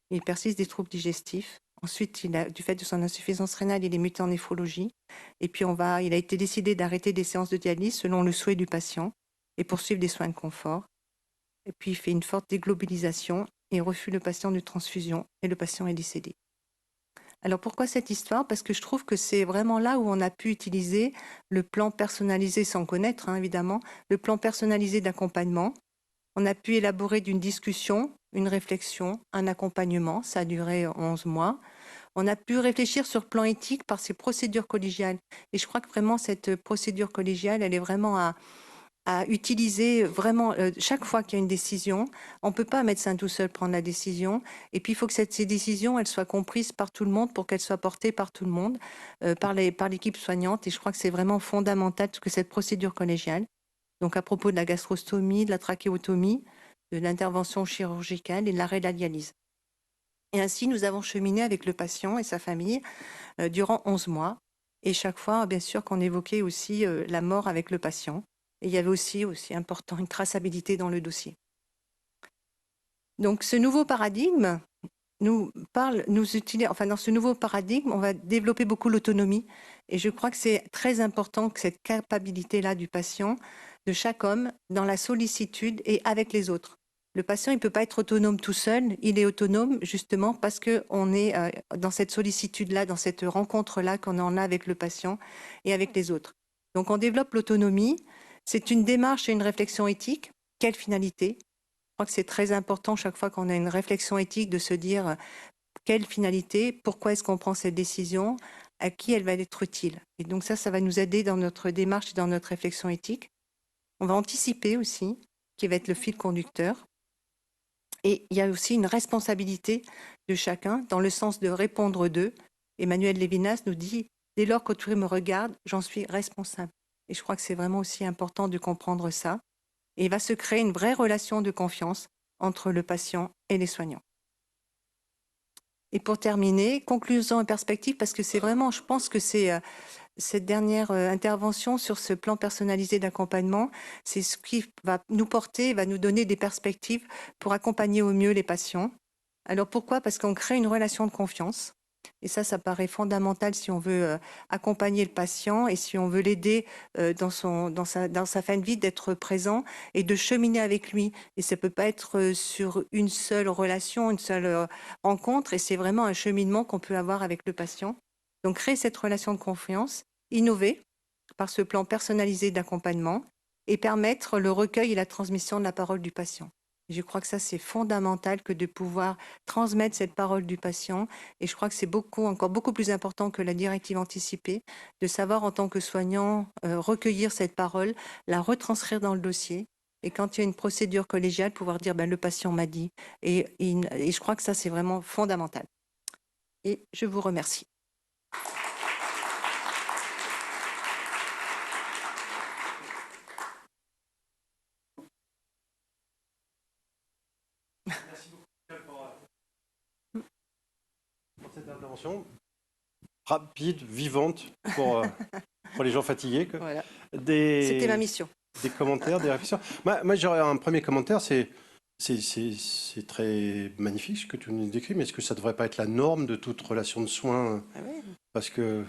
Il persiste des troubles digestifs. Ensuite, du fait de son insuffisance rénale, il est muté en néphrologie. Et puis, il a été décidé d'arrêter des séances de dialyse selon le souhait du patient et poursuivre des soins de confort. Et puis, il fait une forte déglobulisation et refuse le patient de transfusion et le patient est décédé. Alors, pourquoi cette histoire? Parce que je trouve que c'est vraiment là où on a pu utiliser le plan personnalisé, sans connaître, évidemment, le plan personnalisé d'accompagnement. On a pu élaborer d'une discussion, une réflexion, un accompagnement. Ça a duré 11 mois. On a pu réfléchir sur le plan éthique par ces procédures collégiales. Et je crois que vraiment, cette procédure collégiale, elle est vraiment à utiliser vraiment chaque fois qu'il y a une décision. On ne peut pas, un médecin tout seul, prendre la décision. Et puis, il faut que ces décisions, elles soient comprises par tout le monde pour qu'elles soient portées par tout le monde, par l'équipe soignante. Et je crois que c'est vraiment fondamental que cette procédure collégiale, donc à propos de la gastrostomie, de la trachéotomie, de l'intervention chirurgicale et de l'arrêt de la dialyse. Et ainsi, nous avons cheminé avec le patient et sa famille durant 11 mois. Et chaque fois, bien sûr, qu'on évoquait aussi la mort avec le patient. Et il y avait aussi important, une traçabilité dans le dossier. Donc, ce nouveau paradigme dans ce nouveau paradigme, on va développer beaucoup l'autonomie. Et je crois que c'est très important que cette capacité-là du patient, de chaque homme, dans la sollicitude et avec les autres. Le patient, il ne peut pas être autonome tout seul. Il est autonome justement parce qu'on est dans cette sollicitude-là, dans cette rencontre-là qu'on en a avec le patient et avec les autres. Donc, on développe l'autonomie. C'est une démarche et une réflexion éthique. Quelle finalité? Je crois que c'est très important chaque fois qu'on a une réflexion éthique de se dire quelle finalité, pourquoi est-ce qu'on prend cette décision, à qui elle va être utile. Et donc ça va nous aider dans notre démarche et dans notre réflexion éthique. On va anticiper aussi, qui va être le fil conducteur. Et il y a aussi une responsabilité de chacun dans le sens de répondre d'eux. Emmanuel Lévinas nous dit, dès lors qu'autrui me regarde, j'en suis responsable. Et je crois que c'est vraiment aussi important de comprendre ça. Et il va se créer une vraie relation de confiance entre le patient et les soignants. Et pour terminer, conclusion et perspective, parce que c'est vraiment, je pense que c'est cette dernière intervention sur ce plan personnalisé d'accompagnement, c'est ce qui va nous porter, va nous donner des perspectives pour accompagner au mieux les patients. Alors pourquoi? Parce qu'on crée une relation de confiance. Et ça paraît fondamental si on veut accompagner le patient et si on veut l'aider dans sa fin de vie, d'être présent et de cheminer avec lui. Et ça ne peut pas être sur une seule relation, une seule rencontre. Et c'est vraiment un cheminement qu'on peut avoir avec le patient. Donc, créer cette relation de confiance, innover par ce plan personnalisé d'accompagnement et permettre le recueil et la transmission de la parole du patient. Je crois que ça, c'est fondamental que de pouvoir transmettre cette parole du patient. Et je crois que c'est encore beaucoup plus important que la directive anticipée, de savoir en tant que soignant recueillir cette parole, la retranscrire dans le dossier. Et quand il y a une procédure collégiale, pouvoir dire le patient m'a dit. Et je crois que ça, c'est vraiment fondamental. Et je vous remercie. Pour cette intervention rapide, vivante, pour les gens fatigués. Voilà. C'était ma mission. Des commentaires, des réflexions. Moi j'aurais un premier commentaire, c'est très magnifique ce que tu nous décris, mais est-ce que ça ne devrait pas être la norme de toute relation de soins? Ah oui. Parce que,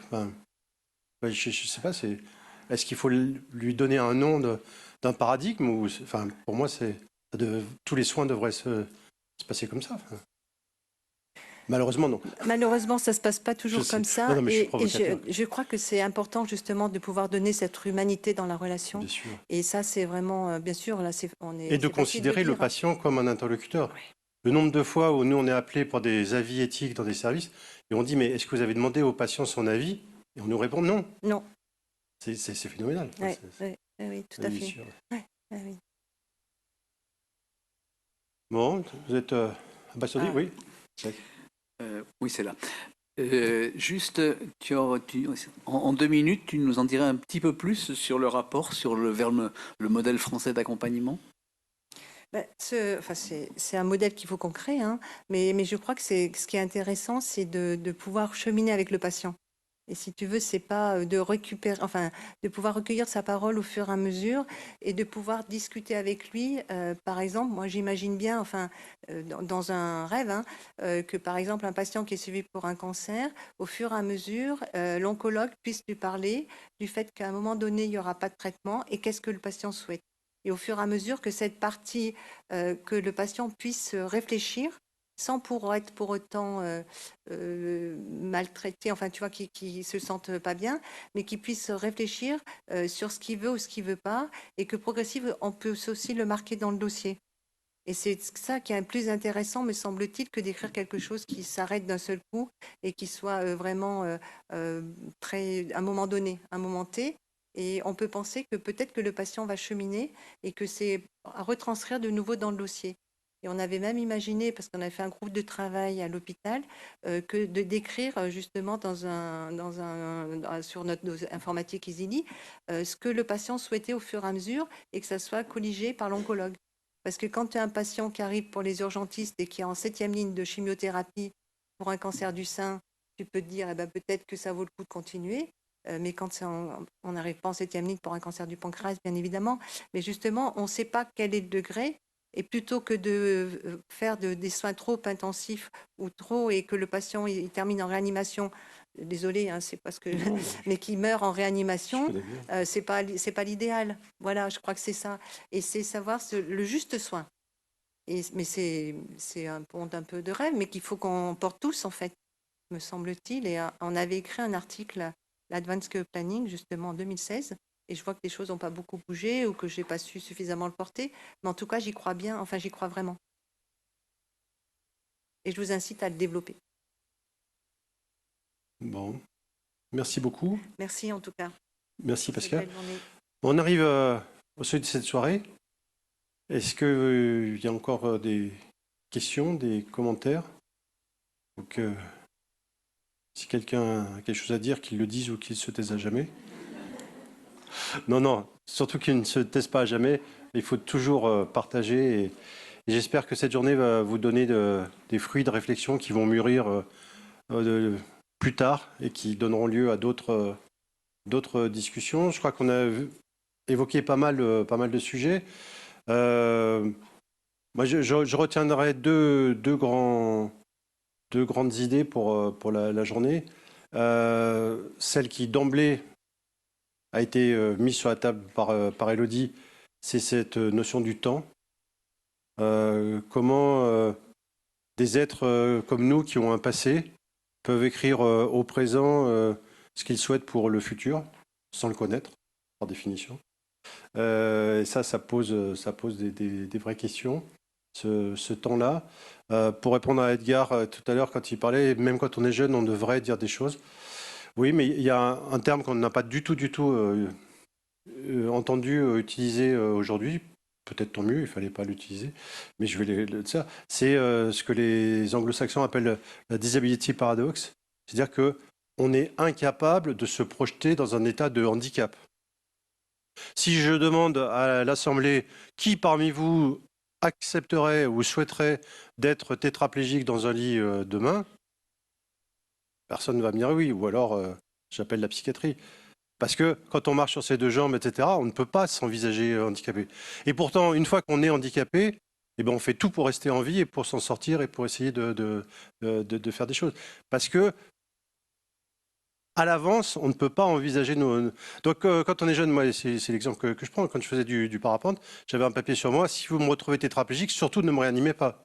je ne sais pas, Est-ce qu'il faut lui donner un nom d'un paradigme ou, enfin, pour moi, tous les soins devraient se passer comme ça. Enfin. Malheureusement, non. Malheureusement, ça ne se passe pas toujours Je sais. comme ça. Non, non, mais je suis Et provocateur. je crois que c'est important justement de pouvoir donner cette humanité dans la relation. Bien sûr. Et ça, c'est vraiment, bien sûr, là, on est. Et de c'est facile considérer le dire. patient comme un interlocuteur. Oui. Le nombre de fois où nous, on est appelés pour des avis éthiques dans des services, et on dit, mais est-ce que vous avez demandé au patient son avis? Et on nous répond non. Non. C'est phénoménal. Ouais, oui, tout à Oui, fait. sûr. Oui. Bon, vous êtes abasourdi, oui. Oui, c'est là. Juste, en 2 minutes, tu nous en dirais un petit peu plus sur le rapport, vers le modèle français d'accompagnement? C'est un modèle qu'il faut qu'on crée, hein, mais je crois que ce qui est intéressant, c'est de pouvoir cheminer avec le patient. Et si tu veux, c'est pas de récupérer, enfin, de pouvoir recueillir sa parole au fur et à mesure et de pouvoir discuter avec lui. Par exemple, moi, j'imagine bien, enfin, dans un rêve, hein, que par exemple, un patient qui est suivi pour un cancer, au fur et à mesure, l'oncologue puisse lui parler du fait qu'à un moment donné, il n'y aura pas de traitement et qu'est-ce que le patient souhaite. Et au fur et à mesure que cette partie, que le patient puisse réfléchir sans être pour autant maltraité, enfin tu vois, qui se sentent pas bien, mais qui puissent réfléchir sur ce qu'il veut ou ce qu'il veut pas, et que progressivement, on peut aussi le marquer dans le dossier. Et c'est ça qui est le plus intéressant, me semble-t-il, que d'écrire quelque chose qui s'arrête d'un seul coup et qui soit vraiment un moment donné, un moment T. Et on peut penser que peut-être que le patient va cheminer et que c'est à retranscrire de nouveau dans le dossier. Et on avait même imaginé, parce qu'on avait fait un groupe de travail à l'hôpital, que de décrire justement sur notre informatique EasyLy ce que le patient souhaitait au fur et à mesure et que ça soit colligé par l'oncologue. Parce que quand tu as un patient qui arrive pour les urgentistes et qui est en 7e ligne de chimiothérapie pour un cancer du sein, tu peux te dire eh ben, peut-être que ça vaut le coup de continuer. Mais quand on n'arrive pas en 7e ligne pour un cancer du pancréas, bien évidemment. Mais justement, on ne sait pas quel est le degré. Et plutôt que de faire des soins trop intensifs ou trop et que le patient il termine en réanimation, désolé, hein, c'est parce que, mais qui meurt en réanimation, c'est pas l'idéal. Voilà, je crois que c'est ça. Et c'est savoir le juste soin. Mais c'est un peu de rêve, mais qu'il faut qu'on porte tous en fait, me semble-t-il. Et on avait écrit un article, l'Advanced Care Planning, justement en 2016. Et je vois que les choses n'ont pas beaucoup bougé ou que je n'ai pas su suffisamment le porter. Mais en tout cas, j'y crois bien. Enfin, j'y crois vraiment. Et je vous incite à le développer. Bon. Merci beaucoup. Merci en tout cas. Merci Pascal. Belle journée. On arrive au seuil de cette soirée. Est-ce qu'il y a encore des questions, des commentaires? Donc, si quelqu'un a quelque chose à dire, qu'il le dise ou qu'il se taise à jamais. Non, surtout qu'il ne se taise pas à jamais. Il faut toujours partager. Et j'espère que cette journée va vous donner des fruits de réflexion qui vont mûrir plus tard et qui donneront lieu à d'autres discussions. Je crois qu'on a évoqué pas mal de sujets. Moi, je retiendrai deux grandes idées pour la journée. Celle qui, d'emblée, a été mise sur la table par Élodie, c'est cette notion du temps. Comment des êtres comme nous, qui ont un passé, peuvent écrire au présent ce qu'ils souhaitent pour le futur, sans le connaître, par définition. Et ça pose des vraies questions, ce temps-là. Pour répondre à Edgar tout à l'heure, quand il parlait, même quand on est jeune, on devrait dire des choses. Oui, mais il y a un terme qu'on n'a pas du tout entendu utiliser aujourd'hui. Peut-être tant mieux, il ne fallait pas l'utiliser, mais je vais le dire ça. C'est ce que les anglo-saxons appellent la disability paradox. C'est-à-dire qu'on est incapable de se projeter dans un état de handicap. Si je demande à l'Assemblée qui parmi vous accepterait ou souhaiterait d'être tétraplégique dans un lit demain, personne ne va me dire oui, ou alors j'appelle la psychiatrie. Parce que quand on marche sur ses deux jambes, etc., on ne peut pas s'envisager handicapé. Et pourtant, une fois qu'on est handicapé, eh ben, on fait tout pour rester en vie et pour s'en sortir et pour essayer de faire des choses. Parce que à l'avance, on ne peut pas envisager nos... Donc, quand on est jeune, moi, c'est l'exemple que je prends. Quand je faisais du parapente, j'avais un papier sur moi. Si vous me retrouvez tétraplégique, surtout ne me réanimez pas.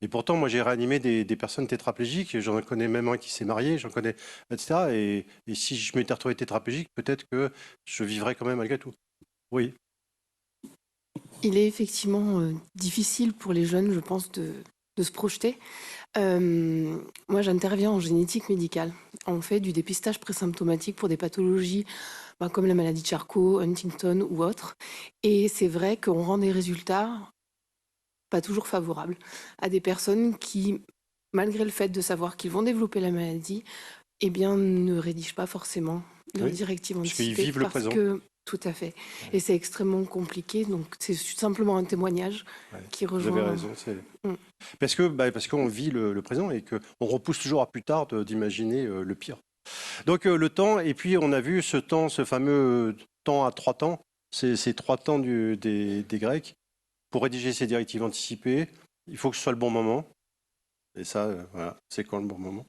Et pourtant, moi, j'ai réanimé des personnes tétraplégiques. J'en connais même un qui s'est marié, j'en connais, etc. Et si je m'étais retrouvé tétraplégique, peut-être que je vivrais quand même malgré tout. Oui. Il est effectivement difficile pour les jeunes, je pense, de se projeter. Moi, j'interviens en génétique médicale. On fait du dépistage présymptomatique pour des pathologies comme la maladie de Charcot, Huntington ou autres. Et c'est vrai qu'on rend des résultats pas toujours favorables à des personnes qui, malgré le fait de savoir qu'ils vont développer la maladie, eh bien, ne rédigent pas forcément leur directive anticipée. Parce qu'ils vivent le présent. Tout à fait. Et c'est extrêmement compliqué. Donc, c'est simplement un témoignage qui rejoint... Vous avez raison. Parce qu'on vit le présent et qu'on repousse toujours à plus tard d'imaginer le pire. Donc, le temps, et puis on a vu ce fameux temps à 3 temps, ces 3 temps des Grecs. Pour rédiger ces directives anticipées, il faut que ce soit le bon moment. Et ça, voilà, c'est quand le bon moment.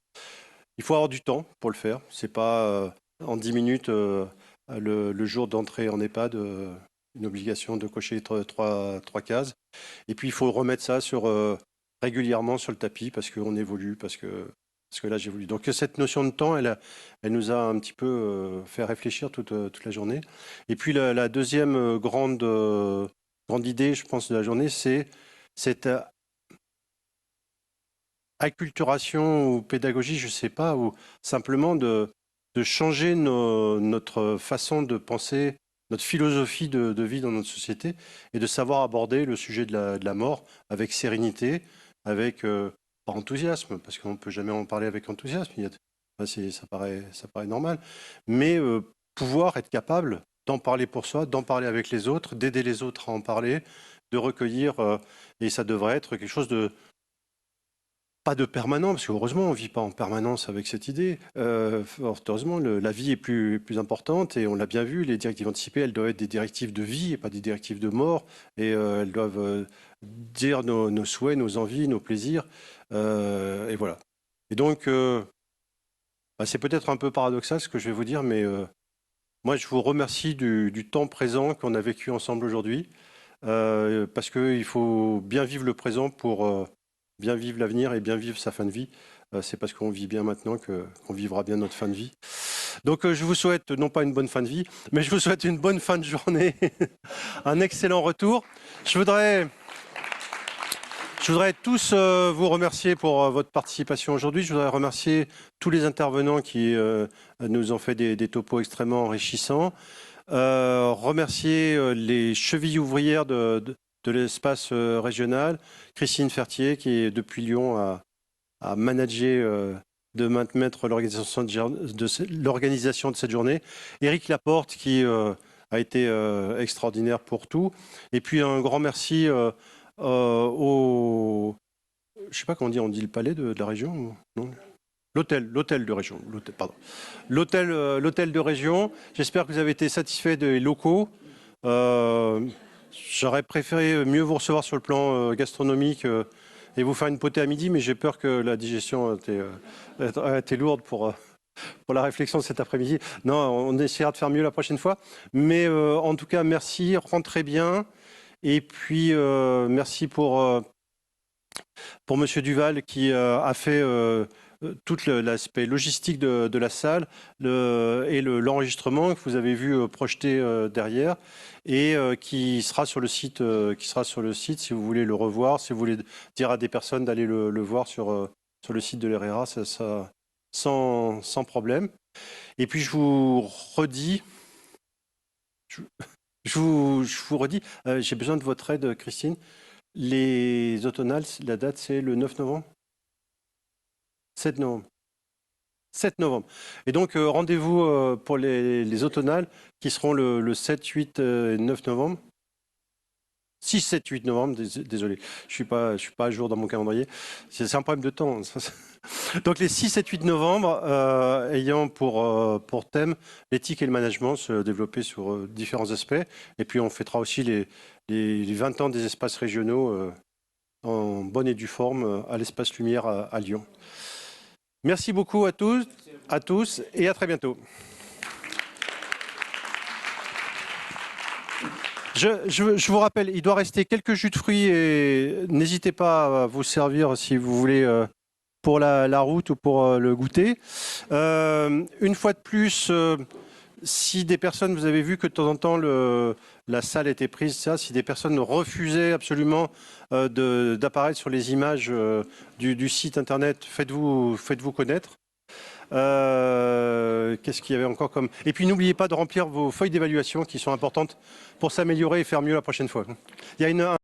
Il faut avoir du temps pour le faire. C'est pas en 10 minutes le jour d'entrée en EHPAD, une obligation de cocher 3 cases. Et puis il faut remettre ça régulièrement sur le tapis parce qu'on évolue, parce que là j'évolue. Donc cette notion de temps, elle nous a un petit peu fait réfléchir toute la journée. Et puis la deuxième grande idée, je pense, de la journée, c'est cette acculturation ou pédagogie, je ne sais pas, ou simplement de changer notre façon de penser, notre philosophie de vie dans notre société et de savoir aborder le sujet de la mort avec sérénité, avec, pas enthousiasme, parce qu'on ne peut jamais en parler avec enthousiasme, ça paraît normal, mais pouvoir être capable d'en parler pour soi, d'en parler avec les autres, d'aider les autres à en parler, de recueillir, et ça devrait être quelque chose de pas de permanent, parce qu'heureusement, on ne vit pas en permanence avec cette idée. Heureusement, la vie est plus importante, et on l'a bien vu, les directives anticipées, elles doivent être des directives de vie et pas des directives de mort, et elles doivent dire nos souhaits, nos envies, nos plaisirs, et voilà. Et donc, c'est peut-être un peu paradoxal ce que je vais vous dire, mais moi, je vous remercie du temps présent qu'on a vécu ensemble aujourd'hui, parce qu'il faut bien vivre le présent pour bien vivre l'avenir et bien vivre sa fin de vie. C'est parce qu'on vit bien maintenant qu'on vivra bien notre fin de vie. Donc, je vous souhaite non pas une bonne fin de vie, mais je vous souhaite une bonne fin de journée, un excellent retour. Je voudrais tous vous remercier pour votre participation aujourd'hui. Je voudrais remercier tous les intervenants qui nous ont fait des topos extrêmement enrichissants. Remercier les chevilles ouvrières de l'espace régional. Christine Fertier, qui depuis Lyon a managé de maintenir l'organisation de cette journée. Éric Laporte, qui a été extraordinaire pour tout. Et puis un grand merci je ne sais pas comment on dit le palais de la région, non ? L'hôtel de région, l'hôtel de région. J'espère que vous avez été satisfait des locaux. J'aurais préféré mieux vous recevoir sur le plan gastronomique et vous faire une potée à midi, mais j'ai peur que la digestion a été lourde pour la réflexion de cet après-midi. Non, on essaiera de faire mieux la prochaine fois. Mais en tout cas, merci, rentrez bien. Et puis, merci pour Monsieur Duval qui a fait tout l'aspect logistique de la salle et l'enregistrement que vous avez vu projeté derrière et qui sera sur le site si vous voulez le revoir, si vous voulez dire à des personnes d'aller le voir sur le site de l'ERERA, ça sans problème. Et puis, je vous redis... Je vous redis, j'ai besoin de votre aide, Christine. Les automnales, la date, c'est le 9 novembre 7 novembre. 7 novembre. Et donc, rendez-vous pour les automnales qui seront le 7, 8 et 9 novembre. 6, 7, 8 novembre, désolé. Je suis pas à jour dans mon calendrier. C'est un problème de temps. Donc les 6, 7, 8 novembre, ayant pour thème l'éthique et le management, se développer sur différents aspects. Et puis on fêtera aussi les 20 ans des espaces régionaux en bonne et due forme à l'Espace Lumière à Lyon. Merci beaucoup à tous. à tous et à très bientôt. Je vous rappelle, il doit rester quelques jus de fruits et n'hésitez pas à vous servir si vous voulez pour la route ou pour le goûter. Une fois de plus, si des personnes, vous avez vu que de temps en temps la salle était prise, si des personnes refusaient absolument d'apparaître sur les images du site internet, faites-vous connaître. Qu'est-ce qu'il y avait encore comme... Et puis n'oubliez pas de remplir vos feuilles d'évaluation qui sont importantes pour s'améliorer et faire mieux la prochaine fois. Il y a